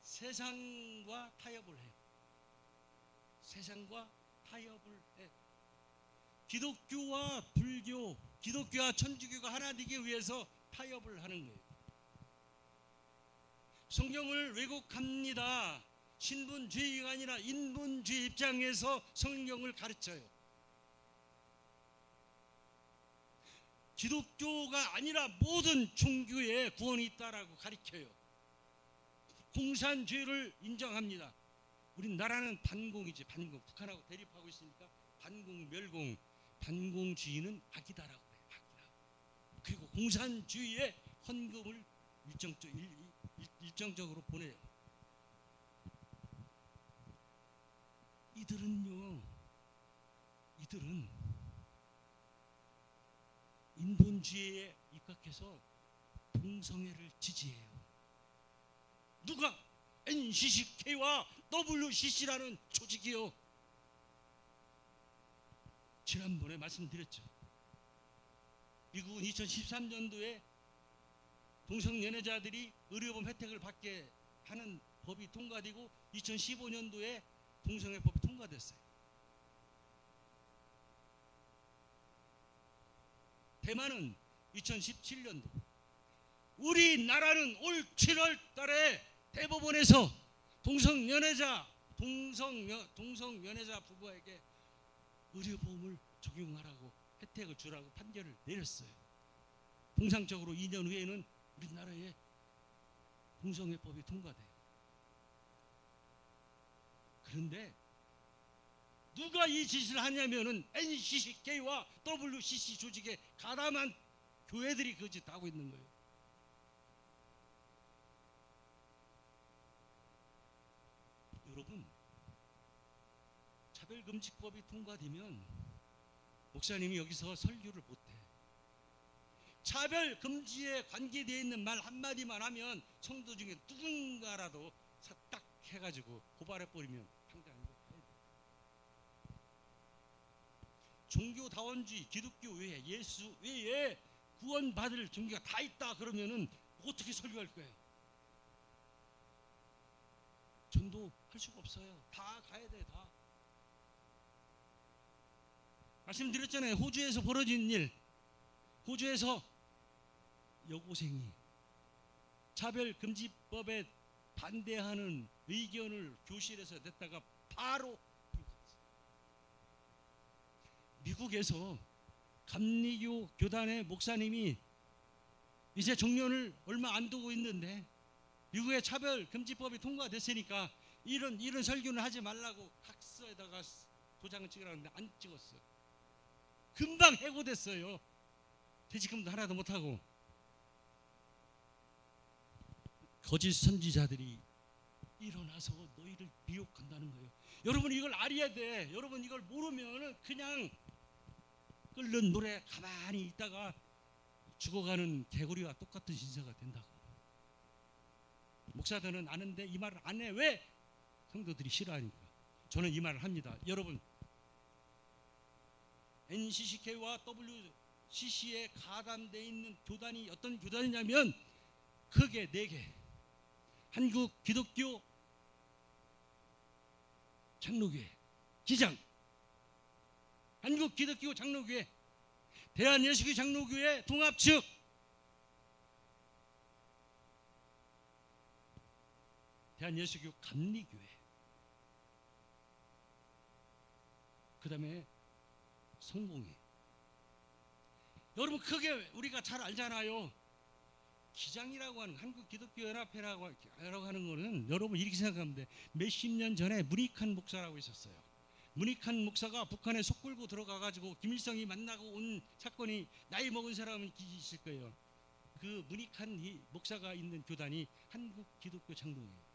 세상과 타협을 해요. 세상과 타협을 해. 기독교와 불교, 기독교와 천주교가 하나 되기 위해서 타협을 하는 거예요. 성경을 왜곡합니다. 신분주의가 아니라 인본주의 입장에서 성경을 가르쳐요. 기독교가 아니라 모든 종교에 구원이 있다라고 가르쳐요. 공산주의를 인정합니다. 우리나라는 반공이지, 반공. 북한하고 대립하고 있으니까 반공, 멸공, 반공주의는 악이다라고 해요. 악이다. 그리고 공산주의에 헌금을 일정적으로 보내요. 이들은 인본주의에 입각해서 동성애를 지지해요. 누가? NCCK와 WCC라는 조직이요. 지난번에 말씀드렸죠. 미국은 2013년도에 동성연애자들이 의료보험 혜택을 받게 하는 법이 통과되고 2015년도에 동성애법이 통과됐어요. 대만은 2017년도, 우리나라는 올 7월 달에 대법원에서 동성연애자 부부에게 의료보험을 적용하라고, 혜택을 주라고 판결을 내렸어요. 통상적으로 2년 후에는 우리나라에 동성애법이 통과돼요. 그런데 누가 이 짓을 하냐면은 NCCK와 WCC 조직에 가담한 교회들이 그 짓 하고 있는 거예요. 여러분, 차별금지법이 통과되면 목사님이 여기서 설교를 못해. 차별금지에 관계되어 있는 말 한마디만 하면 성도 중에 누군가라도 딱 해가지고 고발해버리면 당장 이거 해야 돼. 종교다원주의, 기독교 외에, 예수 외에 구원받을 종교가 다 있다 그러면은 어떻게 설교할 거예요? 전도할 수가 없어요. 다 가야 돼, 다. 말씀드렸잖아요. 호주에서 벌어진 일. 호주에서 여고생이 차별금지법에 반대하는 의견을 교실에서 냈다가 바로 미국에서 감리교 교단의 목사님이 이제 종료를 얼마 안 두고 있는데 미국의 차별금지법이 통과됐으니까 이런 설교는 하지 말라고 각서에다가 도장을 찍으라는데 안 찍었어요. 금방 해고됐어요. 퇴직금도 하나도 못하고. 거짓 선지자들이 일어나서 너희를 미혹한다는 거예요. 여러분 이걸 알아야 돼. 여러분 이걸 모르면 그냥 끓는 물에 가만히 있다가 죽어가는 개구리와 똑같은 신세가 된다고. 목사들은 아는데 이 말을 안 해. 왜? 성도들이 싫어하니까. 저는 이 말을 합니다. 여러분 NCCK와 WCC에 가담되어 있는 교단이 어떤 교단이냐면 크게 4개. 한국 기독교 장로교회 기장, 한국 기독교 장로교회, 대한예수교 장로교회 통합측, 대한예수교 감리교회, 그 다음에 성공회. 여러분 크게 우리가 잘 알잖아요. 기장이라고 하는 한국기독교연합회라고 하는 거는 여러분 이렇게 생각하면 돼. 몇십 년 전에 문익환 목사라고 있었어요. 문익환 목사가 북한에 속 끌고 들어가가지고 김일성이 만나고 온 사건이 나이 먹은 사람은 있을 거예요. 그 문익환 목사가 있는 교단이 한국기독교 장로회예요.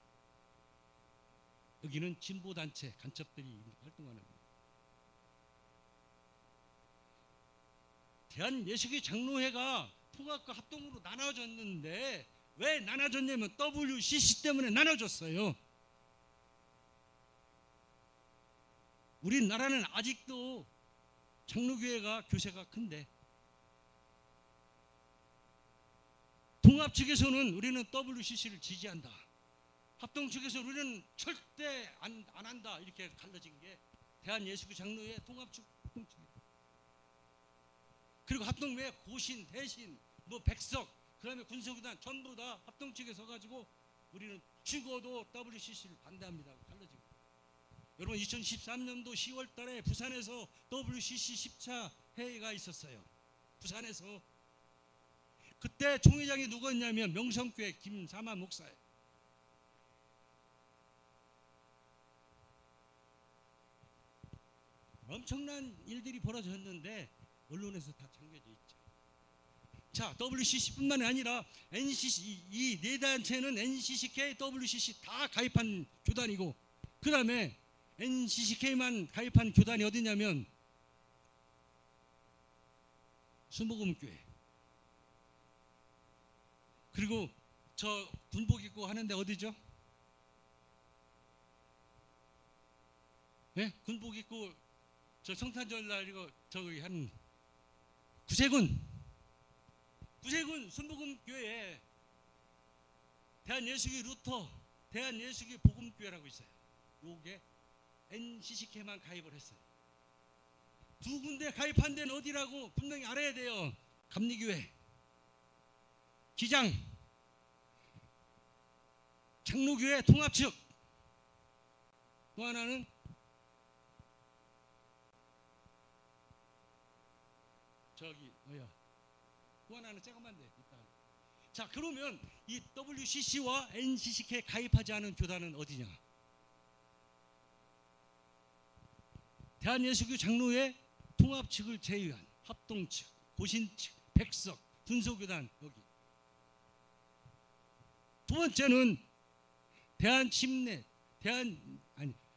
여기는 진보단체 간첩들이 활동하는 거예요. 대한예수교 장로회가 통합과 합동으로 나눠졌는데 왜 나눠졌냐면 WCC 때문에 나눠졌어요. 우리나라는 아직도 장로교회가 교세가 큰데 통합 측에서는 우리는 WCC를 지지한다. 합동 측에서 우리는 절대 안 한다. 이렇게 갈라진 게 대한예수교 장로회 통합측, 합동측. 그리고 합동외 고신, 대신, 백석, 그 다음에 군사구단 전부 다 합동 측에 서가지고 우리는 죽어도 WCC를 반대합니다. 갈라지고. 여러분 2013년도 10월 달에 부산에서 WCC 10차 회의가 있었어요. 부산에서. 그때 총회장이 누구였냐면 명성교회 김사만 목사예요. 엄청난 일들이 벌어졌는데 언론에서 다 잠겨져 있죠. 자, WCC뿐만 아니라 NCC, 이 네 단체는 NCCK, WCC 다 가입한 교단이고, 그 다음에 NCCK만 가입한 교단이 어디냐면 순복음교회. 그리고 저 군복 입고 하는데 어디죠? 네? 군복 입고 저 성탄절 날 이거 저기 한 구세군 순복음교회에 대한예수교 루터, 대한예수교 복음교회라고 있어요. 요게 NCCK만 가입을 했어요. 두 군데 가입한 데는 어디라고 분명히 알아야 돼요. 감리교회, 기장, 장로교회 통합측, 또 하나는 저기 또 하나는 조금만 돼. 자, 그러면 이 WCC와 NCCK 가입하지 않은 교단은 어디냐? 대한예수교 장로회 통합측을 제외한 합동측, 고신측, 백석, 군소교단 여기. 두 번째는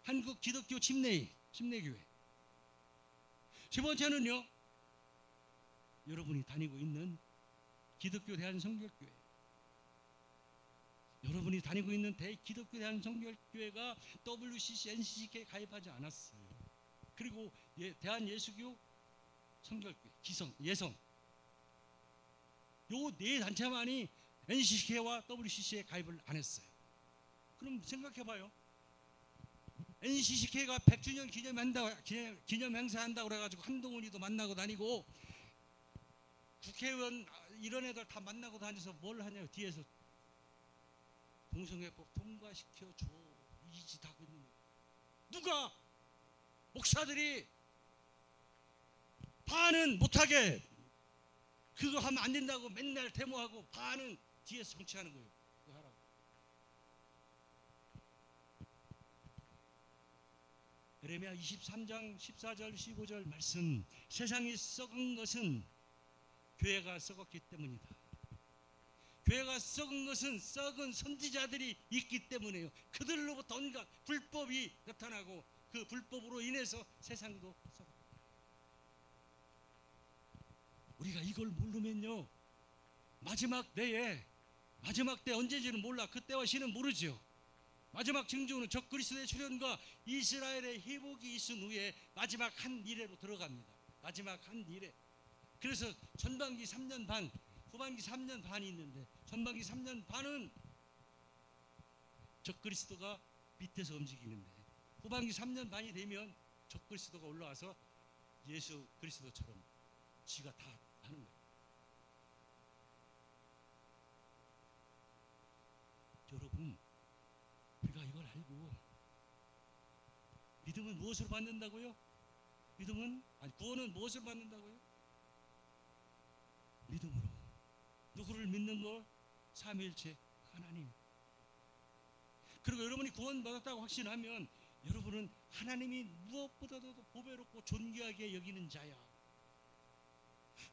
한국 기독교 침례교회. 세 번째는요, 여러분이 다니고 있는 기독교 대한성결교회. 여러분이 다니고 있는 기독교 대한성결교회가 WCC, NCCK에 가입하지 않았어요. 그리고 대한예수교 성결교회, 예성. 요 네 단체만이 NCCK와 WCC에 가입을 안 했어요. 그럼 생각해봐요. NCCK가 100주년 기념 행사한다고 그래가지고 한동훈이도 만나고 다니고 국회의원 이런 애들 다 만나고 다녀서 뭘 하냐고 뒤에서 동성애법 통과시켜 줘. 이 짓 하고 있는 거예요. 누가? 목사들이 반은 못하게 그거 하면 안 된다고 맨날 데모하고 반은 뒤에서 정치하는 거예요. 그거 하라고. 예레미야 23장 14절 15절 말씀, 세상이 썩은 것은 교회가 썩었기 때문이다. 교회가 썩은 것은 썩은 선지자들이 있기 때문이에요. 그들로부터 온갖 불법이 나타나고 그 불법으로 인해서 세상도 썩어. 우리가 이걸 모르면요, 마지막 때에, 마지막 때 언제인지는 몰라. 그때와 시는 모르죠. 마지막 징조는 적그리스도의 출현과 이스라엘의 회복이 있은 후에 마지막 한 미래로 들어갑니다. 마지막 한 미래. 그래서 전반기 3년 반, 후반기 3년 반이 있는데, 전반기 3년 반은 적그리스도가 밑에서 움직이는데, 후반기 3년 반이 되면 적그리스도가 올라와서 예수 그리스도처럼 지가 다 하는 거예요. 여러분, 우리가 이걸 알고, 믿음은 무엇으로 받는다고요? 믿음은, 아니, 구원은 무엇으로 받는다고요? 믿음으로. 누구를 믿는 거? 삼위일체 하나님. 그리고 여러분이 구원받았다고 확신하면 여러분은 하나님이 무엇보다도 보배롭고 존귀하게 여기는 자야.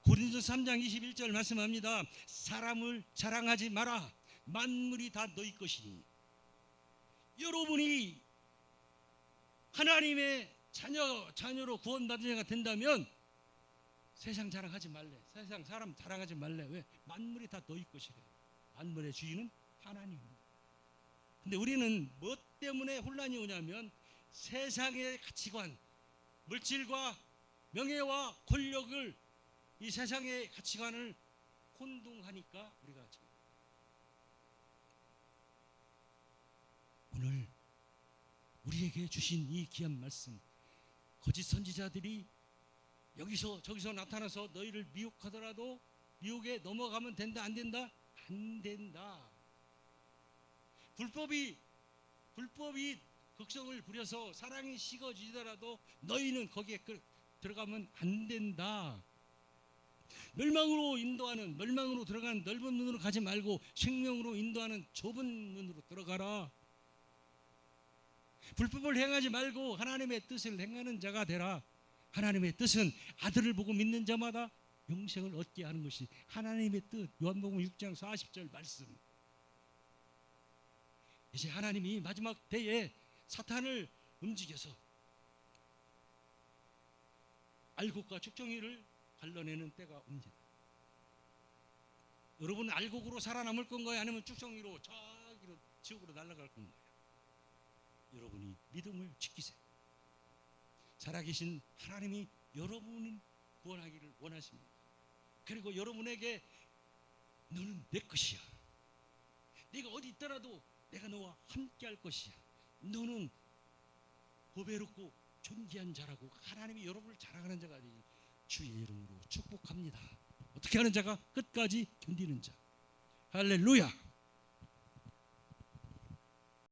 고린도서 3장 21절 말씀합니다. 사람을 자랑하지 마라. 만물이 다 너희 것이니. 여러분이 하나님의 자녀로 구원받은 자가 된다면 세상 자랑하지 말래. 세상 사람 자랑하지 말래. 왜? 만물이 다 너희 것이래. 만물의 주인은 하나님입니다. 근데 우리는 뭐 때문에 혼란이 오냐면 세상의 가치관, 물질과 명예와 권력을, 이 세상의 가치관을 혼동하니까 우리가 오늘 우리에게 주신 이 귀한 말씀, 거짓 선지자들이 여기서 저기서 나타나서 너희를 미혹하더라도 미혹에 넘어가면 된다 안 된다? 안 된다. 불법이 극성을 부려서 사랑이 식어지더라도 너희는 거기에 들어가면 안 된다. 멸망으로 들어가는 넓은 문으로 가지 말고 생명으로 인도하는 좁은 문으로 들어가라. 불법을 행하지 말고 하나님의 뜻을 행하는 자가 되라. 하나님의 뜻은 아들을 보고 믿는 자마다 영생을 얻게 하는 것이 하나님의 뜻. 요한복음 6장 40절 말씀. 이제 하나님이 마지막 때에 사탄을 움직여서 알곡과 축정이를 갈라내는 때가 옵니다. 여러분, 알곡으로 살아남을 건가요? 아니면 축정이로 저기로 지옥으로 날아갈 건가요? 여러분이 믿음을 지키세요. 살아계신 하나님이 여러분을 구원하기를 원하십니다. 그리고 여러분에게 너는 내 것이야. 네가 어디 있더라도 내가 너와 함께 할 것이야. 너는 보배롭고 존귀한 자라고 하나님이 여러분을 자랑하는 자가 되기 주의 이름으로 축복합니다. 어떻게 하는 자가? 끝까지 견디는 자. 할렐루야.